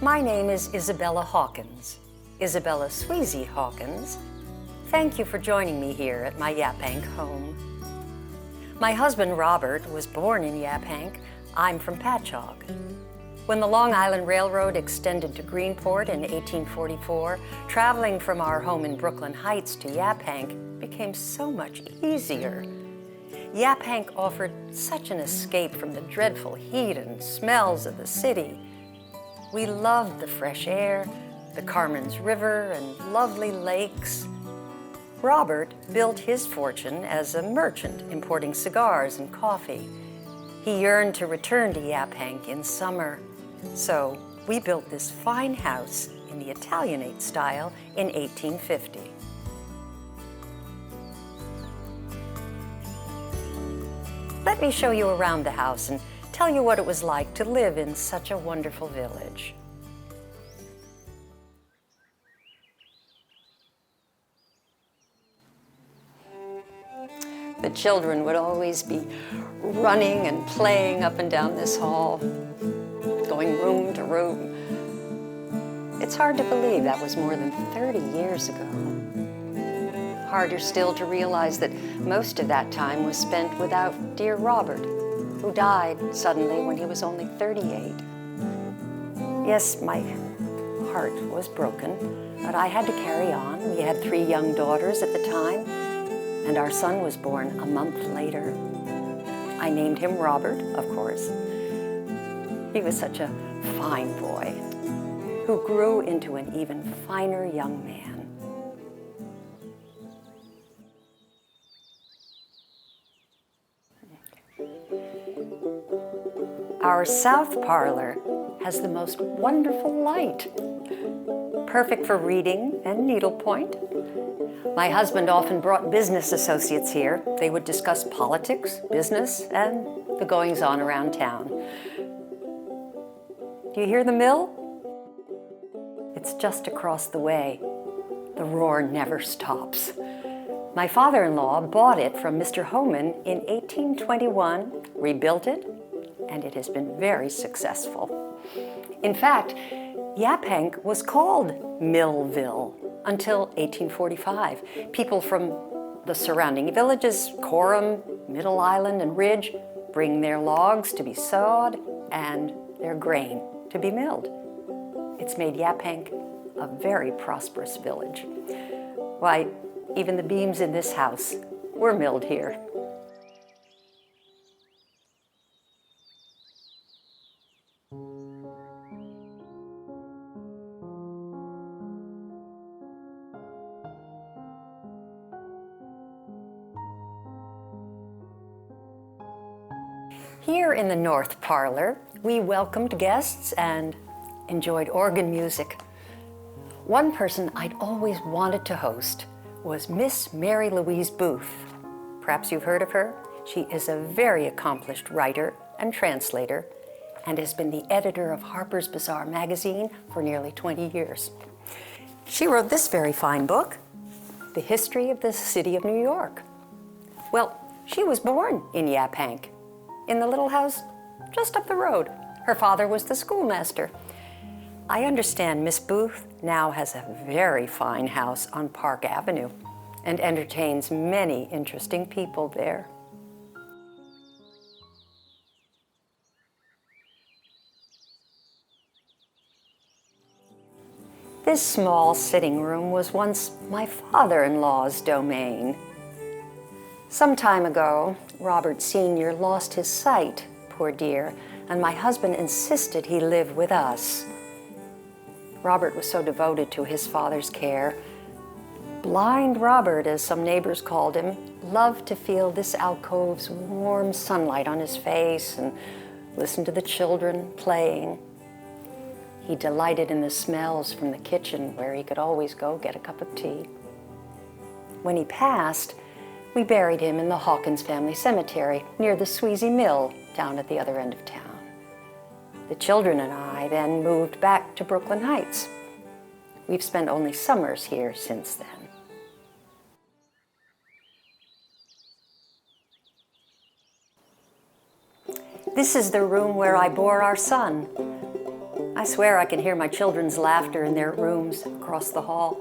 My name is Isabella Hawkins, Isabella Sweezy Hawkins. Thank you for joining me here at my Yaphank home. My husband Robert was born in Yaphank. I'm from Patchogue. When the Long Island Railroad extended to Greenport in 1844, traveling from our home in Brooklyn Heights to Yaphank became so much easier. Yaphank offered such an escape from the dreadful heat and smells of the city. We loved the fresh air, the Carmen's River, and lovely lakes. Robert built his fortune as a merchant importing cigars and coffee. He yearned to return to Yaphank in summer, so we built this fine house in the Italianate style in 1850. Let me show you around the house and tell you what it was like to live in such a wonderful village. The children would always be running and playing up and down this hall, going room to room. It's hard to believe that was more than 30 years ago. Harder still to realize that most of that time was spent without dear Robert, who died suddenly when he was only 38. Yes, my heart was broken, but I had to carry on. We had 3 young daughters at the time, and our son was born a month later. I named him Robert, of course. He was such a fine boy who grew into an even finer young man. Our south parlor has the most wonderful light, perfect for reading and needlepoint. My husband often brought business associates here. They would discuss politics, business, and the goings-on around town. Do you hear the mill? It's just across the way. The roar never stops. My father-in-law bought it from Mr. Homan in 1821, rebuilt it, and it has been very successful. In fact, Yaphank was called Millville until 1845. People from the surrounding villages, Coram, Middle Island, and Ridge, bring their logs to be sawed and their grain to be milled. It's made Yaphank a very prosperous village. Why, even the beams in this house were milled here. Here in the north parlor, we welcomed guests and enjoyed organ music. One person I'd always wanted to host was Miss Mary Louise Booth. Perhaps you've heard of her. She is a very accomplished writer and translator and has been the editor of Harper's Bazaar magazine for nearly 20 years. She wrote this very fine book, The History of the City of New York. Well, she was born in Yaphank, in the little house just up the road. Her father was the schoolmaster. I understand Miss Booth now has a very fine house on Park Avenue and entertains many interesting people there. This small sitting room was once my father-in-law's domain. Some time ago, Robert Sr. lost his sight, poor dear, and my husband insisted he live with us. Robert was so devoted to his father's care. Blind Robert, as some neighbors called him, loved to feel this alcove's warm sunlight on his face and listen to the children playing. He delighted in the smells from the kitchen where he could always go get a cup of tea. When he passed, we buried him in the Hawkins family cemetery near the Sweezy Mill down at the other end of town. The children and I then moved back to Brooklyn Heights. We've spent only summers here since then. This is the room where I bore our son. I swear I can hear my children's laughter in their rooms across the hall.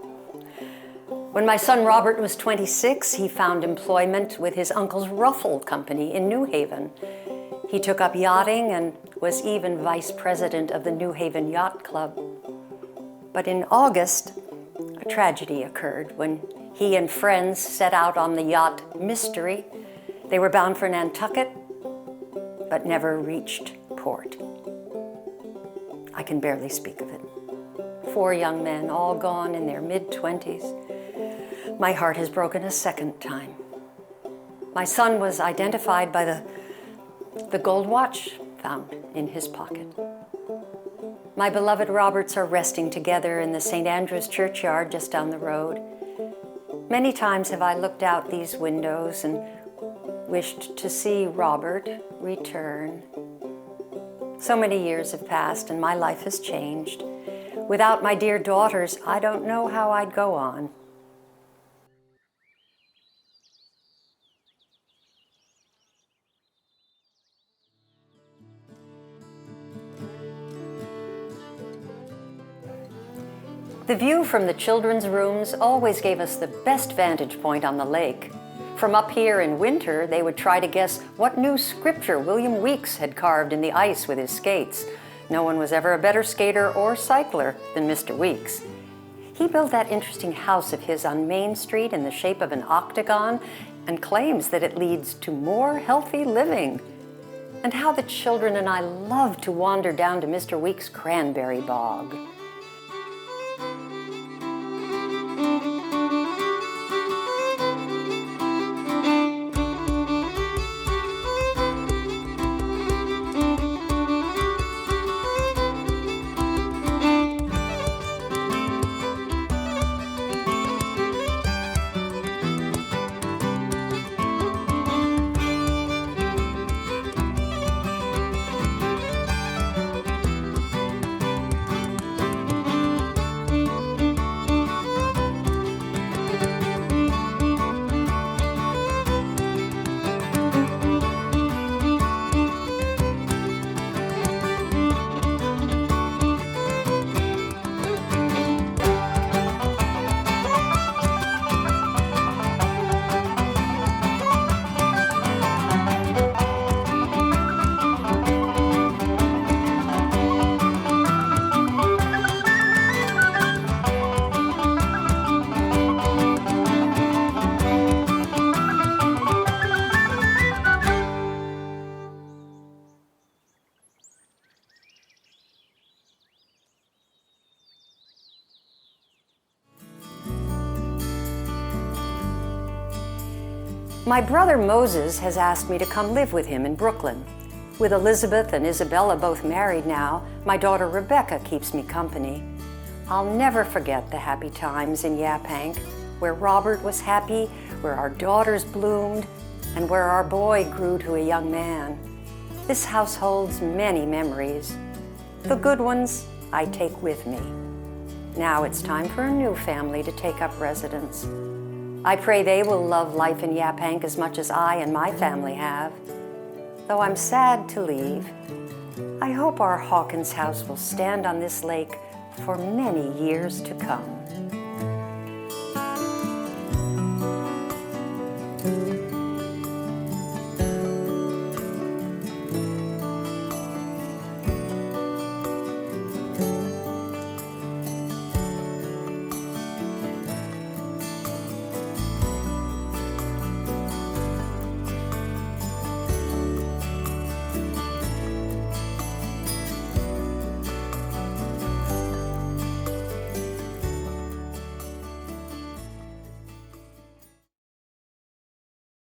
When my son Robert was 26, he found employment with his uncle's Ruffle Company in New Haven. He took up yachting and was even vice president of the New Haven Yacht Club. But in August, a tragedy occurred when he and friends set out on the yacht Mystery. They were bound for Nantucket, but never reached port. I can barely speak of it. 4 young men, all gone in their mid-20s. My heart has broken a second time. My son was identified by the gold watch found in his pocket. My beloved Roberts are resting together in the St. Andrew's churchyard just down the road. Many times have I looked out these windows and wished to see Robert return. So many years have passed and my life has changed. Without my dear daughters, I don't know how I'd go on. The view from the children's rooms always gave us the best vantage point on the lake. From up here in winter, they would try to guess what new scripture William Weeks had carved in the ice with his skates. No one was ever a better skater or cycler than Mr. Weeks. He built that interesting house of his on Main Street in the shape of an octagon and claims that it leads to more healthy living. And how the children and I loved to wander down to Mr. Weeks' cranberry bog. My brother Moses has asked me to come live with him in Brooklyn. With Elizabeth and Isabella both married now, my daughter Rebecca keeps me company. I'll never forget the happy times in Yaphank, where Robert was happy, where our daughters bloomed, and where our boy grew to a young man. This house holds many memories. The good ones I take with me. Now it's time for a new family to take up residence. I pray they will love life in Yaphank as much as I and my family have. Though I'm sad to leave, I hope our Hawkins house will stand on this lake for many years to come.